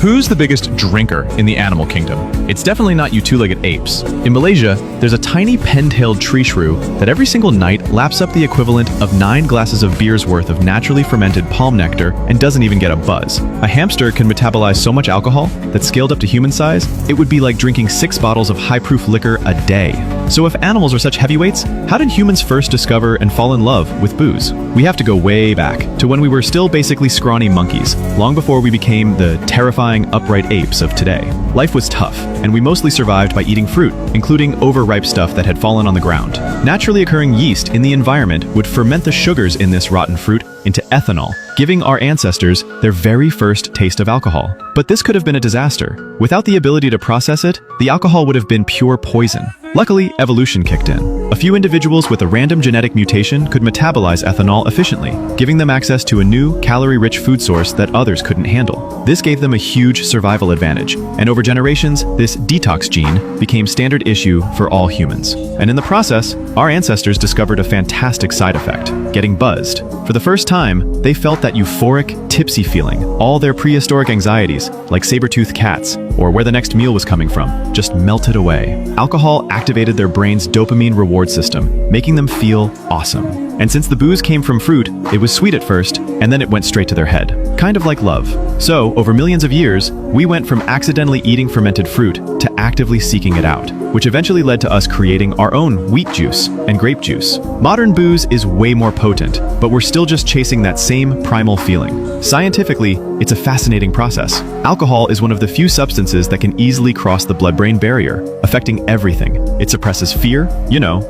Who's the biggest drinker in the animal kingdom? It's definitely not you two-legged apes. In Malaysia, there's a tiny pen-tailed tree shrew that every single night laps up the equivalent of 9 glasses of beer's worth of naturally fermented palm nectar and doesn't even get a buzz. A hamster can metabolize so much alcohol that scaled up to human size, it would be like drinking 6 bottles of high-proof liquor a day. So if animals are such heavyweights, how did humans first discover and fall in love with booze? We have to go way back to when we were still basically scrawny monkeys, long before we became the terrifying upright apes of today. Life was tough, and we mostly survived by eating fruit, including overripe stuff that had fallen on the ground. Naturally occurring yeast in the environment would ferment the sugars in this rotten fruit into ethanol, giving our ancestors their very first taste of alcohol. But this could have been a disaster. Without the ability to process it, the alcohol would have been pure poison. Luckily, evolution kicked in. A few individuals with a random genetic mutation could metabolize ethanol efficiently, giving them access to a new, calorie-rich food source that others couldn't handle. This gave them a huge survival advantage, and over generations, this detox gene became standard issue for all humans. And in the process, our ancestors discovered a fantastic side effect: getting buzzed. For the first time, they felt that euphoric, tipsy feeling. All their prehistoric anxieties, like saber-toothed cats, or where the next meal was coming from, just melted away. Alcohol activated their brain's dopamine reward system, making them feel awesome. And since the booze came from fruit, it was sweet at first, and then it went straight to their head. Kind of like love. So, over millions of years, we went from accidentally eating fermented fruit to actively seeking it out, which eventually led to us creating our own wheat juice and grape juice. Modern booze is way more potent, but we're still just chasing that same primal feeling. Scientifically, it's a fascinating process. Alcohol is one of the few substances that can easily cross the blood-brain barrier, affecting everything. It suppresses fear,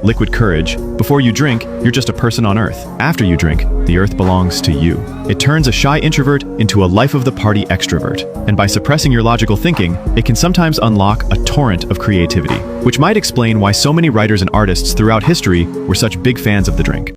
liquid courage. Before you drink, you're just a person on Earth. After you drink, the Earth belongs to you. It turns a shy introvert into a life-of-the-party extrovert. And by suppressing your logical thinking, it can sometimes unlock a torrent of creativity, which might explain why so many writers and artists throughout history were such big fans of the drink.